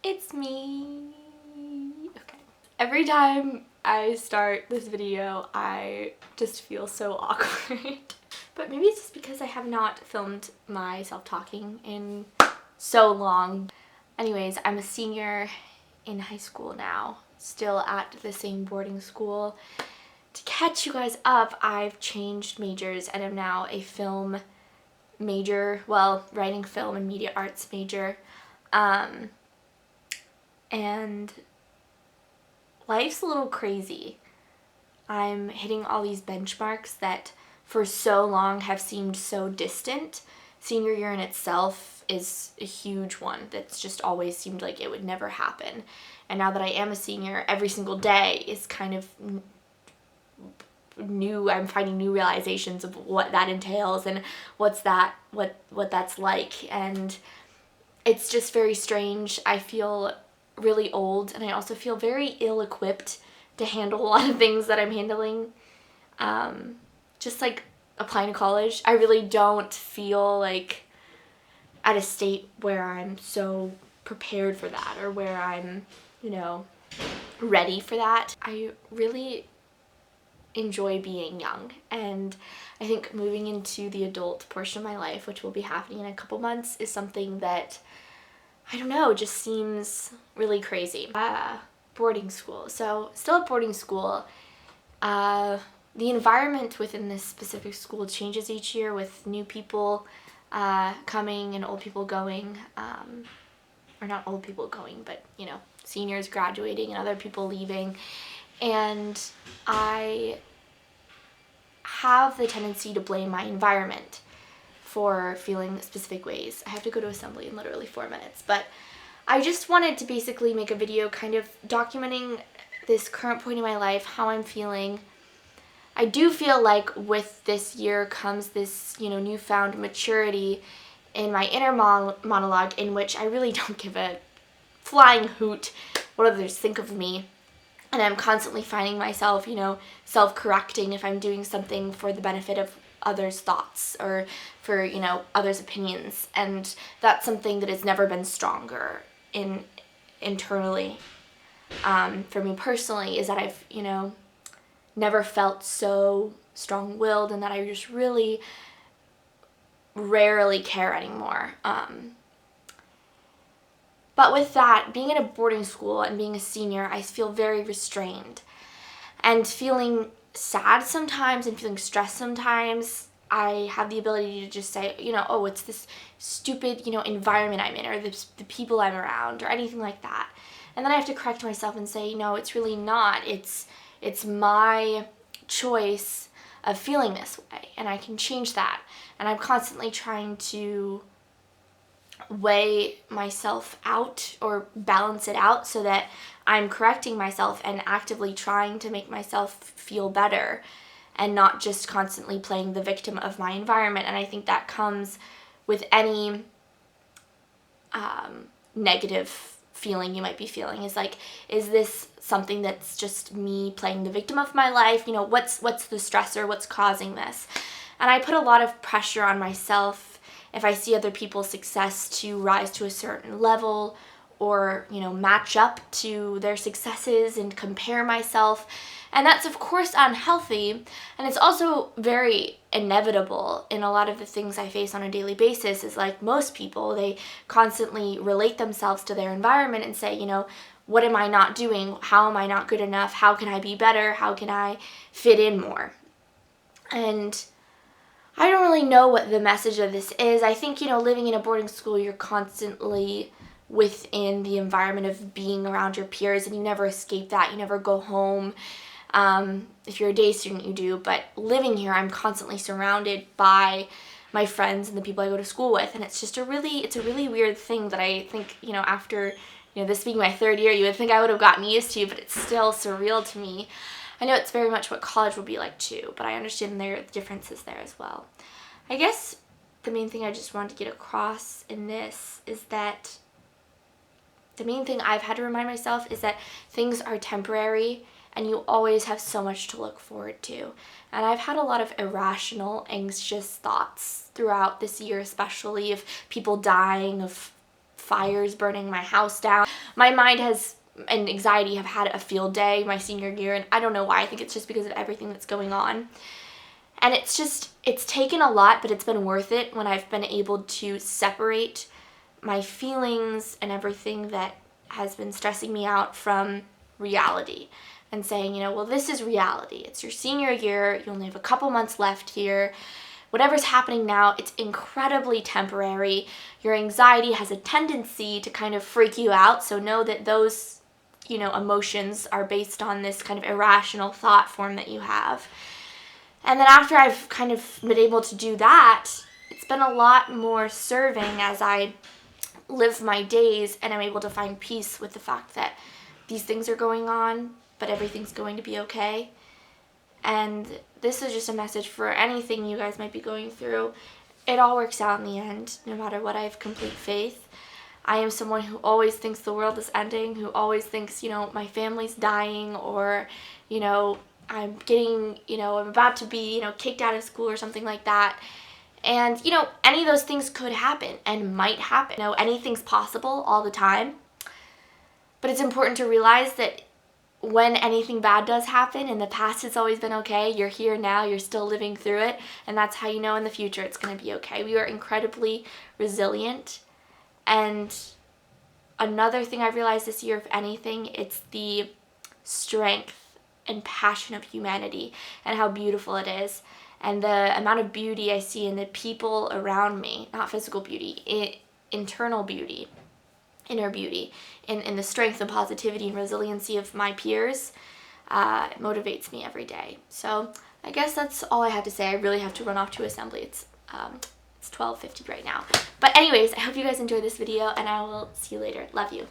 It's me. Okay. Every time I start this video, I just feel so awkward. But maybe it's just because I have not filmed myself talking in so long. Anyways, I'm a senior in high school now, still at the same boarding school. To catch you guys up, I've changed majors and am now a film major, well, writing film and media arts major. And life's a little crazy. I'm hitting all these benchmarks that for so long have seemed so distant. Senior year in itself is a huge one that's just always seemed like it would never happen. And now that I am a senior, every single day is kind of new. I'm finding new realizations of what that entails and what that's like, and it's just very strange. I feel really old, and I also feel very ill-equipped to handle a lot of things that I'm handling. Just like applying to college, I really don't feel like at a state where I'm so prepared for that, or where I'm, ready for that. I really enjoy being young, and I think moving into the adult portion of my life, which will be happening in a couple months, is something that, I don't know, just seems really crazy. Boarding school. So still at boarding school, the environment within this specific school changes each year, with new people coming and old people going, or not old people going, but seniors graduating and other people leaving. And I have the tendency to blame my environment for feeling specific ways. I have to go to assembly in literally 4 minutes, but I just wanted to basically make a video kind of documenting this current point in my life, how I'm feeling. I do feel like with this year comes this, newfound maturity in my inner monologue, in which I really don't give a flying hoot what others think of me. And I'm constantly finding myself, self-correcting if I'm doing something for the benefit of others' thoughts or for, others' opinions. And that's something that has never been stronger internally. For me personally, is that I've, never felt so strong-willed, and that I just really rarely care anymore. But with that, being in a boarding school and being a senior, I feel very restrained. And feeling sad sometimes and feeling stressed sometimes, I have the ability to just say, oh, it's this stupid, environment I'm in, or the people I'm around, or anything like that. And then I have to correct myself and say, no, it's really not. It's my choice of feeling this way, and I can change that. And I'm constantly trying to weigh myself out or balance it out so that I'm correcting myself and actively trying to make myself feel better, and not just constantly playing the victim of my environment. And I think that comes with any negative feeling you might be feeling, is like, is this something that's just me playing the victim of my life? What's the stressor? What's causing this? And I put a lot of pressure on myself if I see other people's success to rise to a certain level, or, match up to their successes and compare myself. And that's, of course, unhealthy. And it's also very inevitable in a lot of the things I face on a daily basis. Is like most people, they constantly relate themselves to their environment and say, what am I not doing? How am I not good enough? How can I be better? How can I fit in more? And I don't really know what the message of this is. I think, living in a boarding school, you're constantly within the environment of being around your peers, and you never escape that. You never go home. If you're a day student, you do. But living here, I'm constantly surrounded by my friends and the people I go to school with. And it's just a really weird thing that I think, after, this being my third year, you would think I would have gotten used to, but it's still surreal to me. I know it's very much what college will be like too, but I understand there are differences there as well. I guess the main thing I just wanted to get across in this is that the main thing I've had to remind myself is that things are temporary, and you always have so much to look forward to. And I've had a lot of irrational, anxious thoughts throughout this year, especially of people dying, of fires burning my house down. My mind and anxiety have had a field day my senior year, and I don't know why. I think it's just because of everything that's going on. And it's taken a lot, but it's been worth it when I've been able to separate my feelings and everything that has been stressing me out from reality, and saying, well, this is reality. It's your senior year. You only have a couple months left here. Whatever's happening now, it's incredibly temporary. Your anxiety has a tendency to kind of freak you out, so know that those, emotions are based on this kind of irrational thought form that you have. And then after I've kind of been able to do that, it's been a lot more serving as I live my days, and I'm able to find peace with the fact that these things are going on, but everything's going to be okay. And this is just a message for anything you guys might be going through. It all works out in the end, no matter what. I have complete faith. I am someone who always thinks the world is ending, who always thinks, my family's dying, or, I'm getting, I'm about to be, kicked out of school or something like that. And, any of those things could happen and might happen. Anything's possible all the time. But it's important to realize that when anything bad does happen, in the past it's always been okay. You're here now, you're still living through it, and that's how you know in the future it's going to be okay. We are incredibly resilient. And another thing I've realized this year, if anything, it's the strength and passion of humanity and how beautiful it is. And the amount of beauty I see in the people around me, not physical beauty, internal beauty, inner beauty, in the strength and positivity and resiliency of my peers, it motivates me every day. So I guess that's all I have to say. I really have to run off to assembly. It's 12:50 right now. But anyways, I hope you guys enjoyed this video, and I will see you later. Love you.